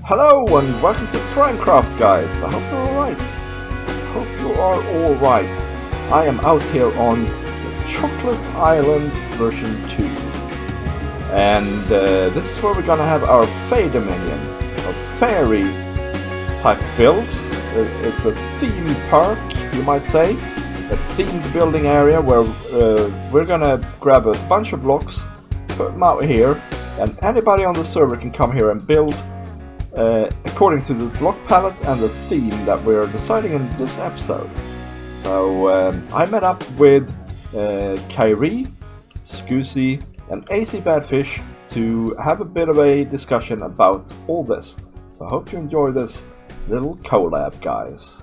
Hello and welcome to PrimeCraft, guys. I hope you're alright. Hope you are alright. I am out here on the Chocolate Island version 2. And this is where we're gonna have our Fae Dominion, or fairy type builds. It's a theme park, you might say. A themed building area where we're gonna grab a bunch of blocks, put them out here, and anybody on the server can come here and build according to the block palette and the theme that we're deciding in this episode. So I met up with Kairy, Skoozi and AZBadfish to have a bit of a discussion about all this. So I hope you enjoy this little collab, guys.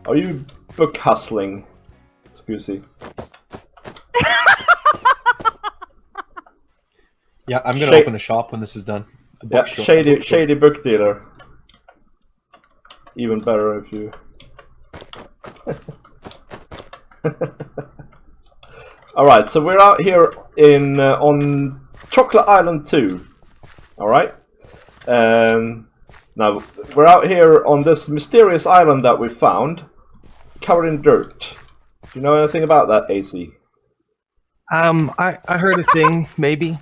Are you book hustling, Skoozi? Yeah, I'm gonna open a shop when this is done. Yeah, shady book dealer. Even better if you. All right, so we're out here in on Chocolate Island 2. All right. Now we're out here on this mysterious island that we found, covered in dirt. Do you know anything about that, AC? I heard a thing, maybe.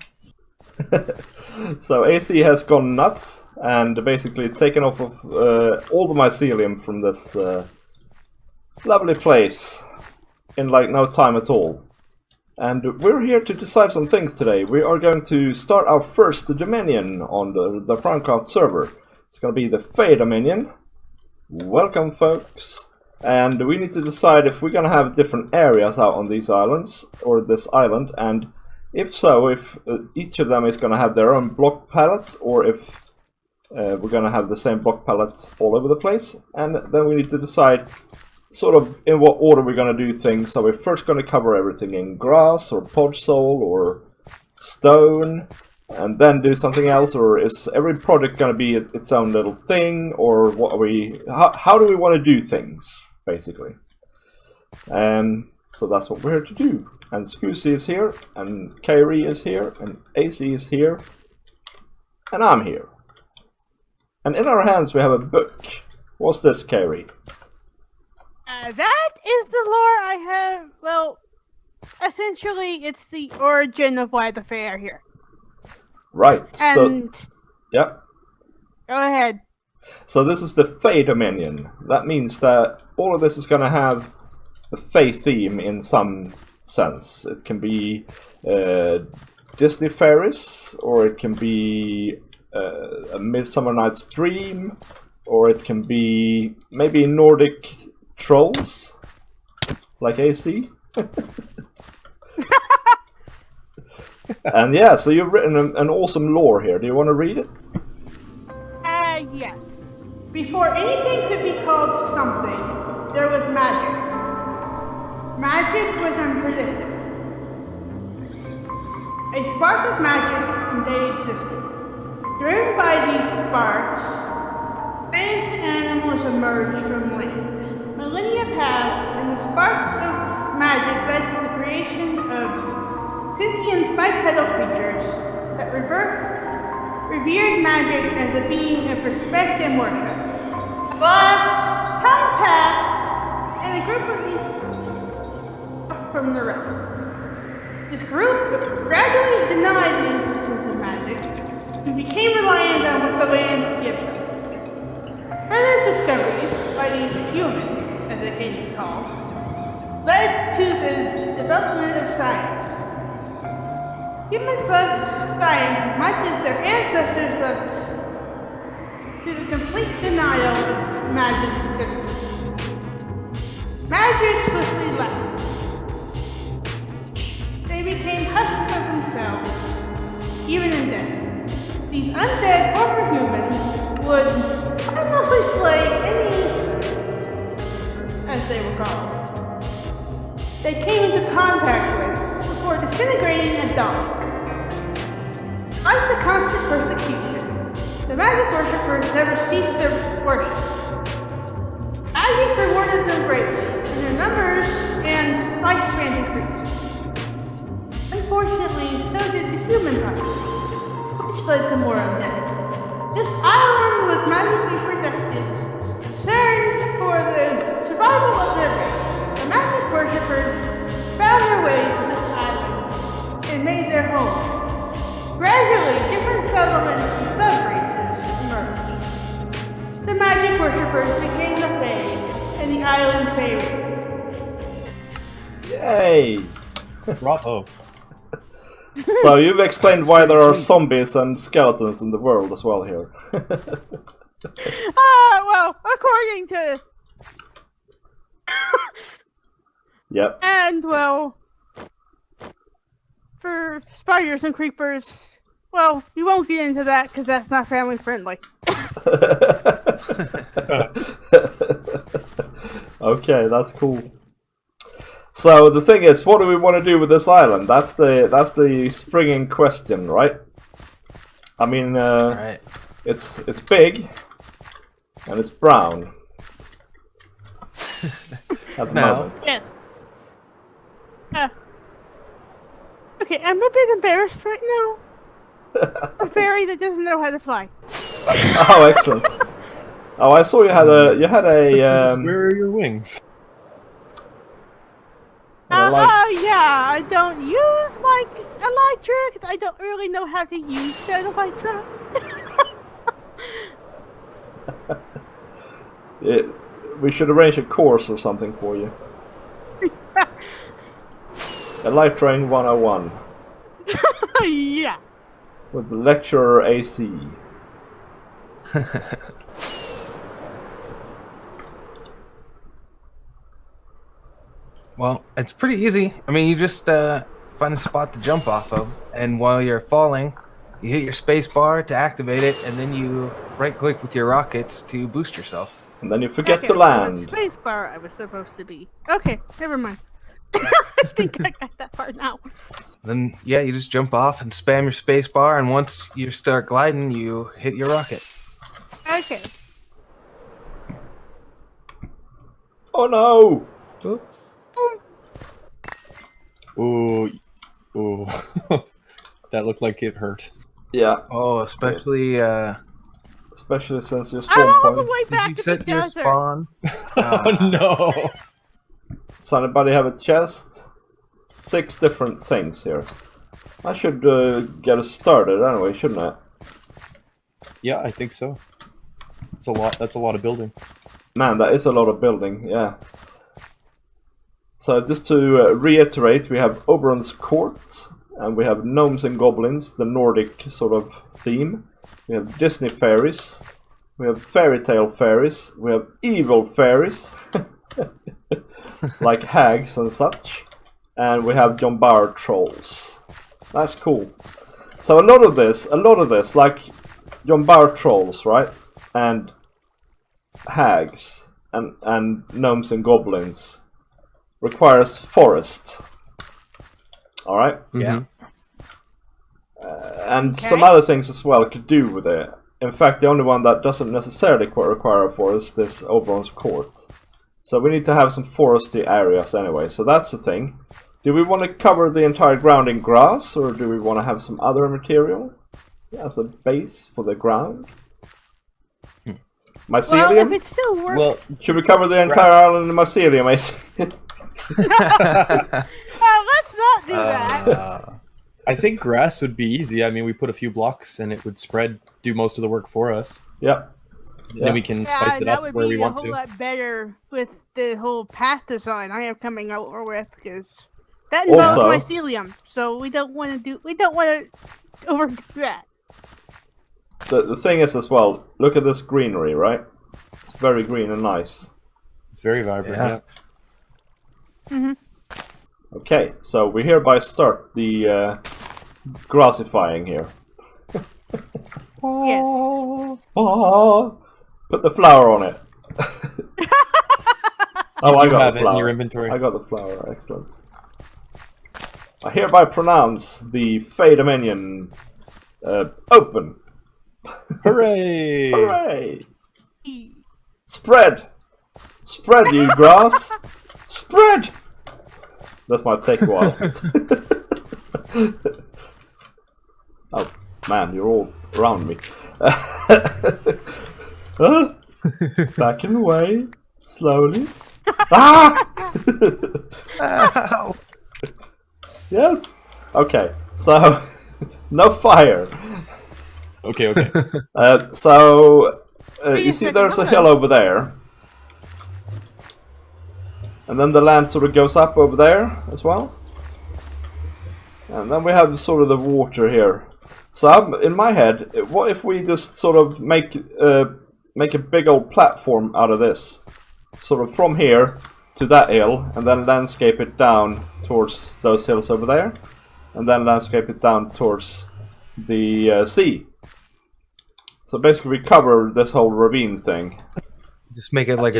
So AC has gone nuts and basically taken off of all the mycelium from this lovely place in like no time at all. And we're here to decide some things today. We are going to start our first Dominion on the PrimeCraft server. It's going to be the Fae Dominion. Welcome, folks. And we need to decide if we're going to have different areas out on these islands, or this island, and if so, if each of them is going to have their own block palette, or if we're going to have the same block palettes all over the place. And then we need to decide sort of in what order we're going to do things. So we're first going to cover everything in grass, or podsole, or stone, and then do something else, or is every project going to be its own little thing, or what are we? How do we want to do things, basically? So that's what we're here to do. And Skoozi is here, and Kairy is here, and AC is here, and I'm here. And in our hands we have a book. What's this, Kairy? That is the lore I have. Well, essentially, it's the origin of why the Fae are here. Right. And so, yeah. Go ahead. So this is the Fae Dominion. That means that all of this is going to have a Fae theme in some sense. It can be Disney fairies, or it can be a Midsummer Night's Dream, or it can be maybe Nordic trolls, like AC. And yeah, so you've written an awesome lore here. Do you want to read it? Yes. Before anything could be called something, there was magic. Magic was unpredictable. A spark of magic indeed existed. Driven by these sparks, plants and animals emerged from land. Millennia passed, and the sparks of magic led to the creation of sentient bipedal creatures that revered magic as a being of respect and worship. Thus, time passed, and a group of these from the rest. This group gradually denied the existence of magic and became reliant on what the land gave them. Further discoveries by these humans, as they came to be called, led to the development of science. Humans loved science as much as their ancestors loved to the complete denial of magic's existence. Magic swiftly left. They became husks of themselves, even in death. These undead former humans would endlessly slay any, as they were called, they came into contact with before disintegrating and dying. Despite the constant persecution, the magic worshippers never ceased their worship. Magic rewarded them greatly, and their numbers and lifespan increased. Unfortunately, so did the human population, which led to more undead. This island was island's favorite. Yay! Bravo. So you've explained why there are zombies and skeletons in the world as well here. Well, according to... Yep. And, well... For spiders and creepers... Well, we won't get into that because that's not family friendly. Okay, that's cool. So the thing is, what do we want to do with this island? That's the springing question, right? I mean, Right. it's big and it's brown at the No. moment. Yes. Okay, I'm a bit embarrassed right now. A fairy that doesn't know how to fly. Oh, excellent. Oh, I saw you had a Where are your wings? Yeah, I don't use my elytra because I don't really know how to use said elytra. we should arrange a course or something for you. Elytraing 101 Yeah. with lecturer AC. Well, it's pretty easy. I mean, you just find a spot to jump off of, and while you're falling, you hit your space bar to activate it, and then you right-click with your rockets to boost yourself. And then you forget Okay, to so land. what space bar I was supposed to be. Okay, never mind. I think I got that part now. Then, yeah, you just jump off and spam your space bar, and once you start gliding, you hit your rocket. Okay. Oh no! Oops. Ooh, ooh. That looked like it hurt. Yeah, Oh, especially, especially since your I'm spawn all the point. way did back you to the set your desert. spawn? Oh no! Does anybody have a chest? 6 different things here. I should get us started anyway, shouldn't I? Yeah, I think so. That's a lot. That's a lot of building. Man, that is a lot of building, yeah. So just to reiterate, we have Oberon's courts, and we have gnomes and goblins, the Nordic sort of theme. We have Disney fairies, we have fairy tale fairies, we have evil fairies, like hags and such, and we have Bauer Trolls. That's cool. So a lot of this, like Bauer Trolls, right, and hags, and gnomes and goblins, requires forest. Alright? Yeah. And some other things as well could do with it. In fact, the only one that doesn't necessarily require a forest is Oberon's court. So we need to have some foresty areas anyway, so that's the thing. Do we want to cover the entire ground in grass, or do we want to have some other material as a base for the ground? Mycelium? Well, if it still works. Well, Should we cover the entire island in mycelium? Let's not do that. I think grass would be easy. I mean, we put a few blocks and it would spread, do most of the work for us. Yep. Then we can spice it that up would where be we want a whole to. lot better with the whole path design I am coming out with, because that involves Also- mycelium. So we don't want to overdo that. The thing is as well, look at this greenery, right? It's very green and nice. It's very vibrant. Yeah. Mm-hmm. Okay, so we hereby start the grassifying here. Yes. Ah, put the flower on it. Oh, I You got have the it in flower. your inventory. I got the flower, excellent. I hereby pronounce the Fae Dominion open. Hooray! Hooray! Spread! Spread, you grass! Spread! This might take a while. Oh, man, you're all around me. Backing away, slowly. Ah! Ow. Yeah. Okay, so no fire. Okay, okay. So Wait you a see, second, there's a hold hill on. over there. And then the land sort of goes up over there as well. And then we have sort of the water here. So in my head, what if we just sort of make a big old platform out of this? Sort of from here to that hill, and then landscape it down towards those hills over there. And then landscape it down towards the sea. So basically we cover this whole ravine thing. Just make it like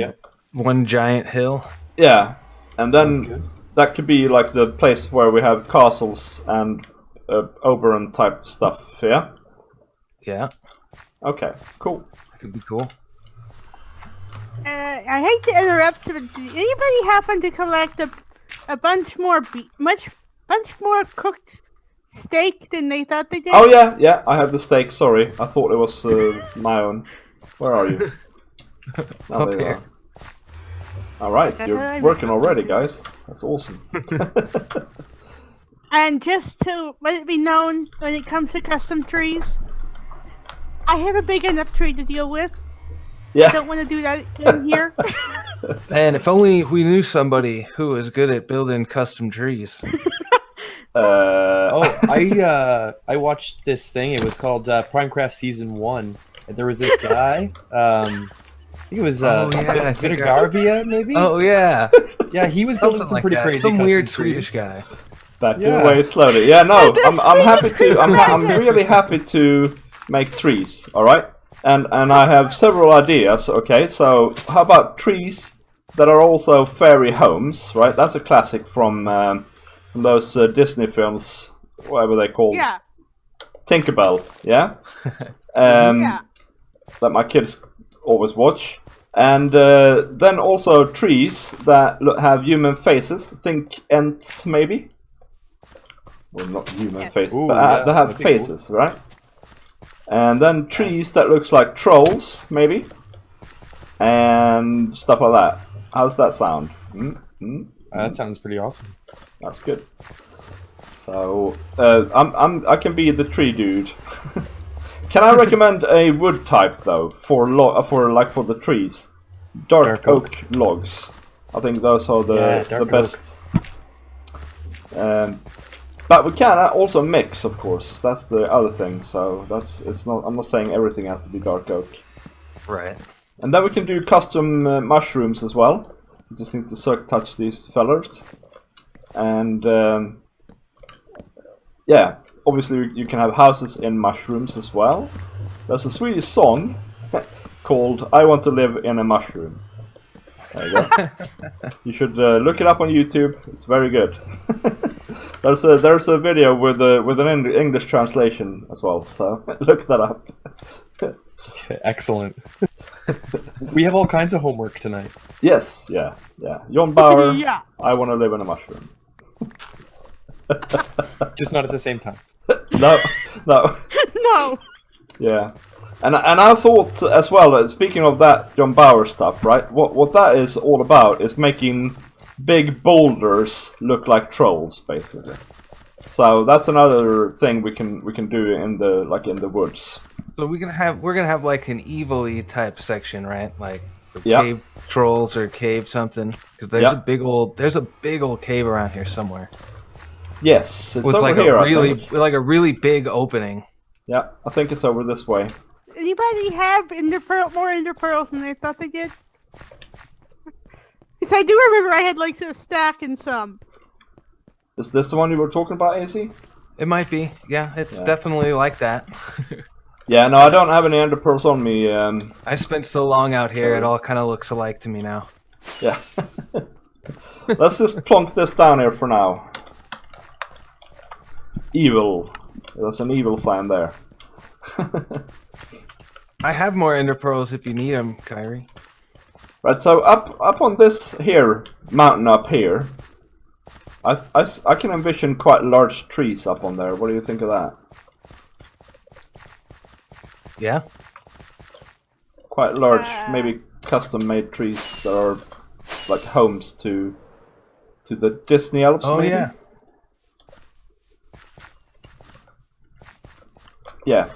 one giant hill. Yeah, and then that could be like the place where we have castles and Oberon type stuff, yeah? Yeah. Okay, cool. That could be cool. I hate to interrupt, but did anybody happen to collect a bunch more bunch more cooked steak than they thought they did? Oh yeah, I have the steak, sorry. I thought it was my own. Where are you? Oh, Up there you here. are. Alright, you're working already, guys. That's awesome. And just to let it be known, when it comes to custom trees, I have a big enough tree to deal with. I Yeah. don't want to do that in here. And if only we knew somebody who was good at building custom trees. I watched this thing. It was called PrimeCraft Season 1. And there was this guy. I think it was Vidargavia, maybe? Oh, yeah. Yeah, he was building some pretty crazy some custom weird trees. Swedish guy. Back away slowly. Yeah, no, I'm happy to. I'm really happy to make trees. All right, and I have several ideas. Okay, so how about trees that are also fairy homes? Right, that's a classic from those Disney films, whatever they call. Yeah. Tinkerbell. Yeah. Yeah. That my kids always watch. And then also trees that have human faces. Think Ents, maybe. Well, not human faces, Ooh, but they have that'd be faces, right? And then trees that looks like trolls, maybe, and stuff like that. How's that sound? That sounds pretty awesome. That's good. So I can be the tree dude. Can I recommend a wood type though for the trees? Dark oak logs. I think those are the best. But we can also mix, of course. That's the other thing. So I'm not saying everything has to be dark oak. Right. And then we can do custom mushrooms as well. You just need to touch these fellers. And yeah, obviously you can have houses in mushrooms as well. There's a Swedish song called "I Want to Live in a Mushroom." There you go. You should look it up on YouTube. It's very good. There's a video with an English translation as well. So look that up. Excellent. We have all kinds of homework tonight. Yes, yeah. John Bauer. Yeah. I want to live in a mushroom. Just not at the same time. No. No. Yeah. And I thought as well, speaking of that John Bauer stuff, right? What that is all about is making big boulders look like trolls, basically. So that's another thing we can do in the woods. So we're gonna have like an evil-y type section, right? Like Yeah. cave trolls or cave something. Because there's a big old cave around here somewhere. Yes, it's With over like here. a really big opening. Yeah, I think it's over this way. Anybody have more ender pearls than I thought they did? Because I do remember I had like a stack and some. Is this the one you were talking about, AZ? It might be. Yeah, it's definitely like that. Yeah, no, I don't have any ender pearls on me. I spent so long out here, it all kind of looks alike to me now. Yeah. Let's just plonk this down here for now. Evil. There's an evil sign there. I have more ender pearls if you need them, Kairy. Right, so up on this here mountain up here, I can envision quite large trees up on there. What do you think of that? Yeah? Quite large, maybe custom-made trees that are like homes to the Disney elves. Oh, maybe? yeah. Yeah.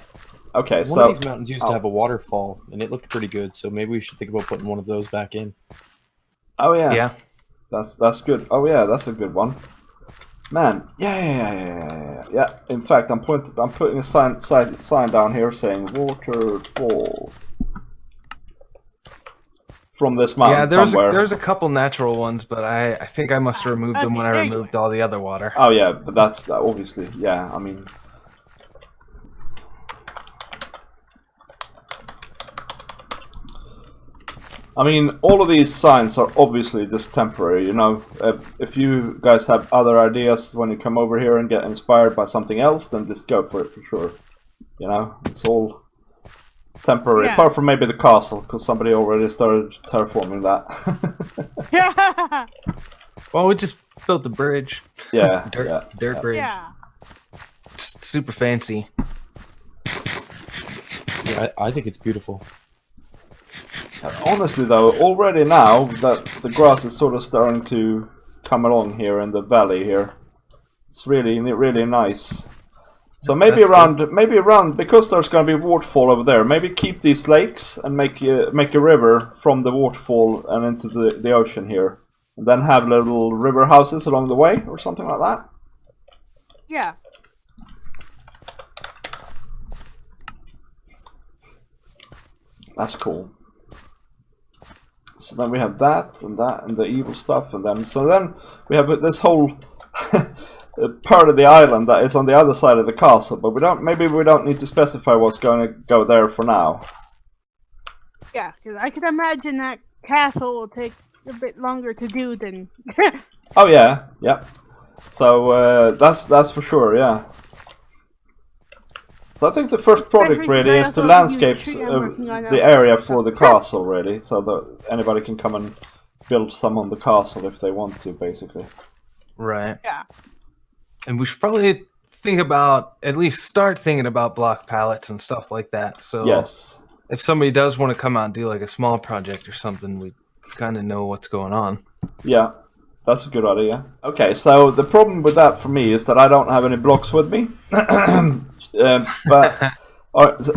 Okay, One so of these mountains used to have a waterfall, and it looked pretty good. So maybe we should think about putting one of those back in. oh yeah. Yeah. That's good. Oh yeah, that's a good one. Man, yeah. In fact, I'm putting a sign down here saying waterfall from this mountain somewhere. There's a couple natural ones, but I think I must have removed them when I removed all the other water. Oh yeah, but that's obviously, yeah. I mean, all of these signs are obviously just temporary, you know. If you guys have other ideas when you come over here and get inspired by something else, then just go for it for sure. You know, it's all temporary, apart from maybe the castle, because somebody already started terraforming that. Well, we just built the bridge. Yeah, dirt bridge. Yeah. It's super fancy. Yeah, I think it's beautiful. Honestly though, already now that the grass is sort of starting to come along here in the valley here, it's really nice. So maybe around, because there's going to be a waterfall over there, maybe keep these lakes and make a river from the waterfall and into the ocean here, and then have little river houses along the way or something like that. Yeah. That's cool. So then we have that and the evil stuff, and then we have this whole part of the island that is on the other side of the castle, but maybe we don't need to specify what's going to go there for now. Yeah, because I can imagine that castle will take a bit longer to do than. Oh yeah. So that's for sure, yeah. So I think the first project really is to landscape the area for the castle, really, so that anybody can come and build some on the castle if they want to, basically. Right. Yeah. And we should probably at least start thinking about block palettes and stuff like that. So yes, if somebody does want to come out and do like a small project or something, we kind of know what's going on. Yeah, that's a good idea. Okay, so the problem with that for me is that I don't have any blocks with me. But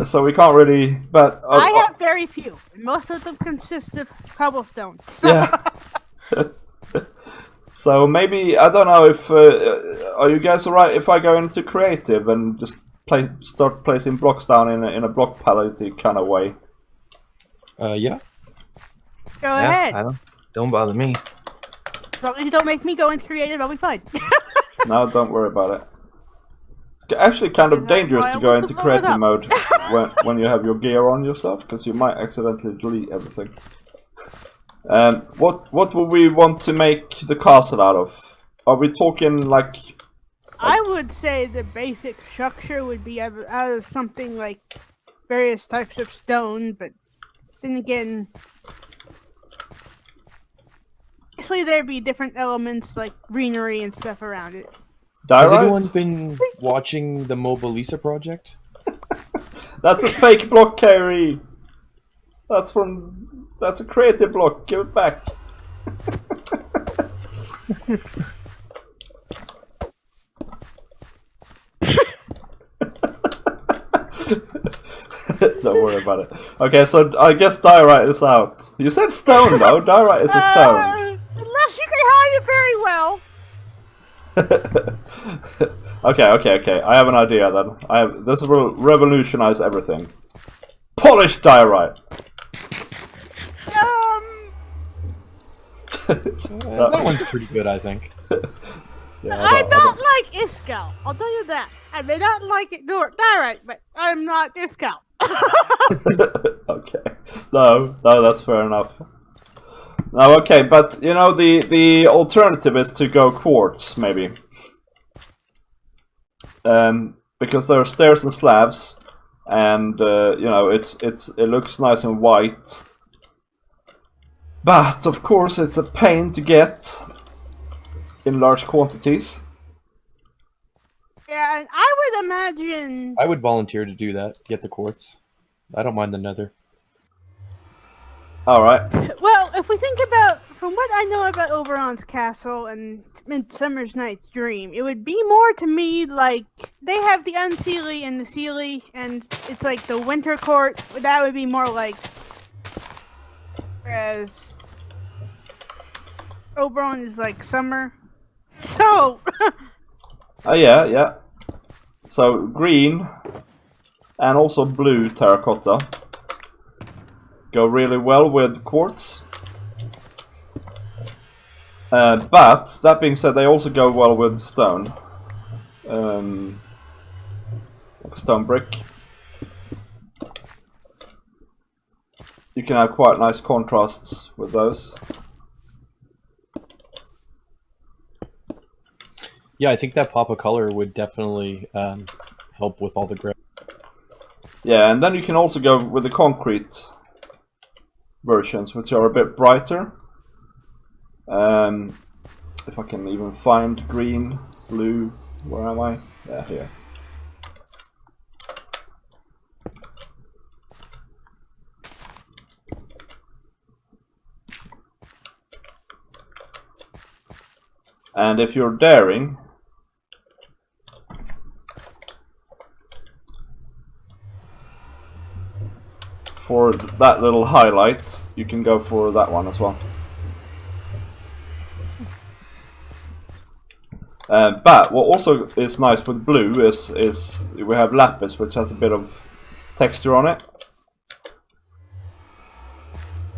so we can't really. But I have very few. Most of them consist of cobblestone. So. Yeah. So maybe I don't know if are you guys alright if I go into creative and just start placing blocks down in a block palette kind of way? Yeah. Go ahead. Don't bother me. As long as you don't make me go into creative, I'll be fine. No, don't worry about it. It's actually kind of dangerous to go into creative mode when you have your gear on yourself, because you might accidentally delete everything. What would we want to make the castle out of? Are we talking like... I would say the basic structure would be out of something like various types of stone, but then again, obviously there'd be different elements like greenery and stuff around it. Has anyone been watching the Mobile Lisa project? That's a fake block, Kairy. That's a creative block. Give it back. Don't worry about it. Okay, so I guess diorite is out. You said stone though. Diorite is a stone. Unless you can hide it very well. Okay. I have an idea then. This will revolutionize everything. Polished diorite. That one's pretty good, I think. Yeah, I'm not like Iscal. I'll tell you that. I may not like it diorite, but I'm not Iscal. Okay. No, that's fair enough. No, okay, but you know the alternative is to go quartz, maybe. Because there are stairs and slabs, and you know it looks nice and white. But of course, it's a pain to get in large quantities. Yeah, and I would imagine. I would volunteer to do that. Get the quartz. I don't mind the nether. All right. Well, if we think about, from what I know about Oberon's castle and Midsummer's Night's Dream, it would be more to me like they have the Unseelie and the Seelie, and it's like the Winter Court. That would be more like. Whereas Oberon is like summer. So. Yeah. So green and also blue terracotta go really well with quartz. But that being said, they also go well with stone. Like stone brick. You can have quite nice contrasts with those. Yeah, I think that pop of color would definitely help with all the gray. Yeah, and then you can also go with the concrete versions, which are a bit brighter. If I can even find green, blue, where am I? Yeah, here. And if you're daring, for that little highlight, you can go for that one as well. But what also is nice with blue is we have lapis, which has a bit of texture on it.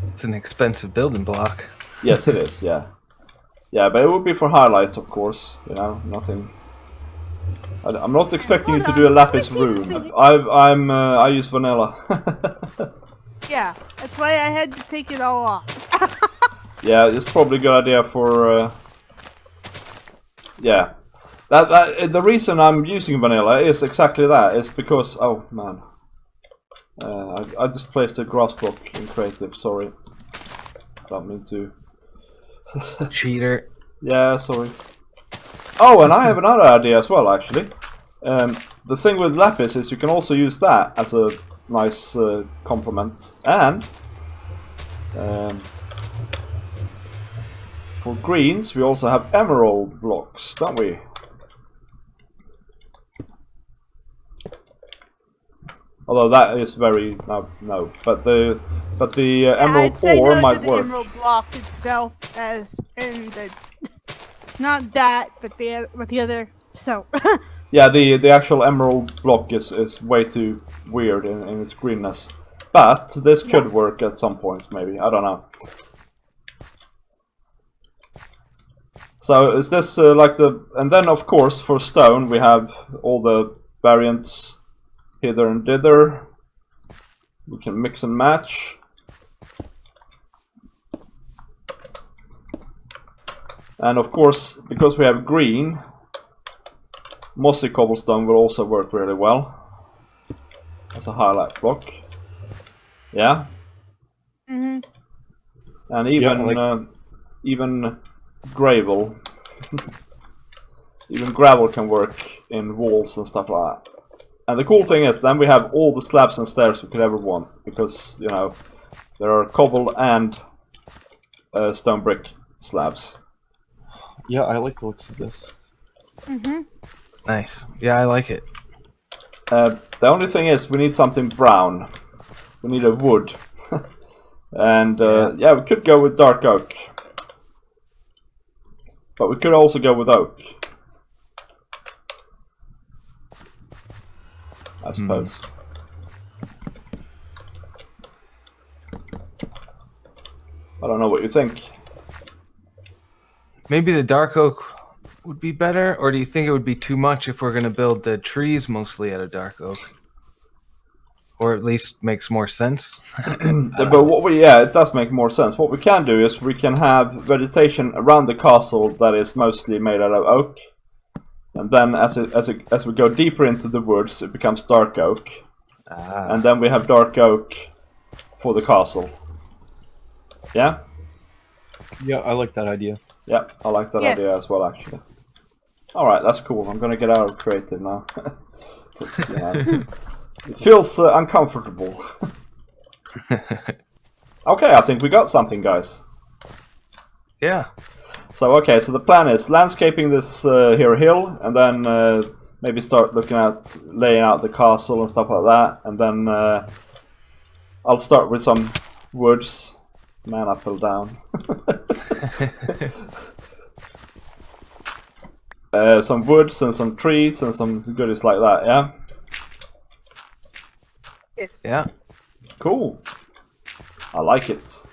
It's an expensive building block. Yes, it is. Yeah, but it would be for highlights, of course. You know, nothing. I'm not expecting you to do a lapis room. I use vanilla. Yeah, that's why I had to take it all off. Yeah, it's probably a good idea for. Yeah, the reason I'm using vanilla is exactly that. It's because oh man, I just placed a grass block in creative. Sorry, don't mean to. Cheater. Yeah, sorry. Oh, and I have another idea as well, actually. The thing with lapis is you can also use that as a nice complement. And for greens, we also have emerald blocks, don't we? Although that is very no. But the emerald ore might work. The emerald block itself, as in the not that, but the other. So. Yeah, the actual emerald block is way too weird in its greenness. But this could work at some point, maybe. I don't know. So is this like the... And then, of course, for stone, we have all the variants hither and thither. We can mix and match. And of course, because we have green, mossy cobblestone will also work really well as a highlight block. Yeah. Mhm. And even gravel, even gravel can work in walls and stuff like that. And the cool thing is, then we have all the slabs and stairs we could ever want, because you know there are cobble and stone brick slabs. Yeah, I like the looks of this. Mhm. Nice. Yeah, I like it. The only thing is, we need something brown. We need a wood. And yeah, we could go with dark oak. But we could also go with oak, I suppose. I don't know what you think. Maybe the dark oak would be better, or do you think it would be too much if we're going to build the trees mostly out of dark oak? Or at least makes more sense. But yeah, it does make more sense. What we can do is we can have vegetation around the castle that is mostly made out of oak, and then as we go deeper into the woods, it becomes dark oak, and then we have dark oak for the castle. Yeah. Yeah, I like that idea. Yeah, I like that idea as well, actually. All right, that's cool. I'm gonna get out of creative now. It feels uncomfortable. Okay, I think we got something, guys. Yeah. So okay, so the plan is landscaping this here hill, and then maybe start looking at laying out the castle and stuff like that, and then I'll start with some woods, Man, I fell down. Some woods and some trees and some goodies like that, yeah? Yes. Yeah. Cool. I like it.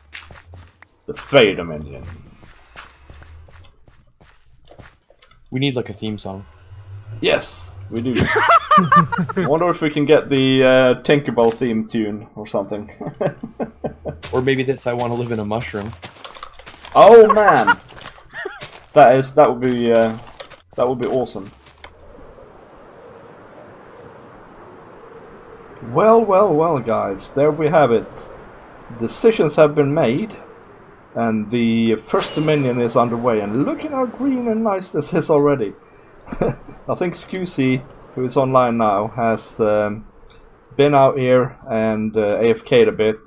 The Fae Dominion. We need like a theme song. Yes, we do. I wonder if we can get the Tinkerbell theme tune or something. Or maybe this I want to live in a mushroom. Oh man, that would be awesome. Well, guys, there we have it. Decisions have been made, and the first Dominion is underway. And look at how green and nice this is already. I think Skoozi, who is online now, has been out here and AFK'd a bit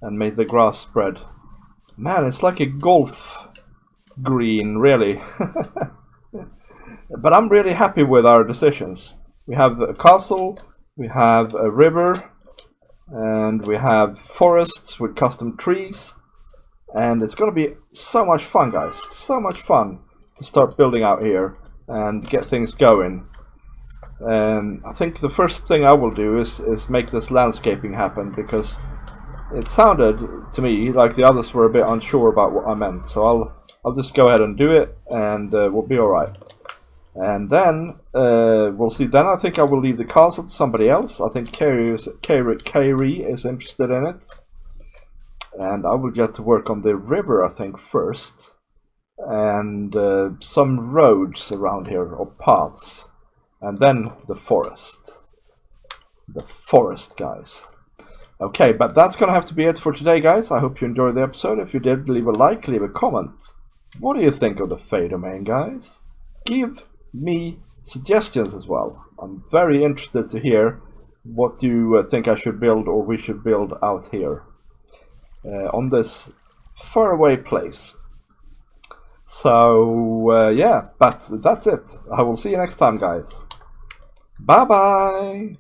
and made the grass spread. Man, it's like a golf green, really. But I'm really happy with our decisions. We have a castle, we have a river, and we have forests with custom trees. And it's gonna be so much fun, guys. So much fun to start building out here and get things going. I think the first thing I will do is make this landscaping happen, because it sounded to me like the others were a bit unsure about what I meant. So I'll just go ahead and do it, and we'll be alright. And then we'll see. Then I think I will leave the castle to somebody else. I think Kairy is interested in it. And I will get to work on the river, I think, first. And some roads around here, or paths. And then the forest. The forest, guys. Okay, but that's gonna have to be it for today, guys. I hope you enjoyed the episode. If you did, leave a like, leave a comment. What do you think of the Fae Domain, guys? Give me suggestions as well. I'm very interested to hear what you think I should build or we should build out here on this faraway place. So yeah, but that's it. I will see you next time, guys. Bye bye.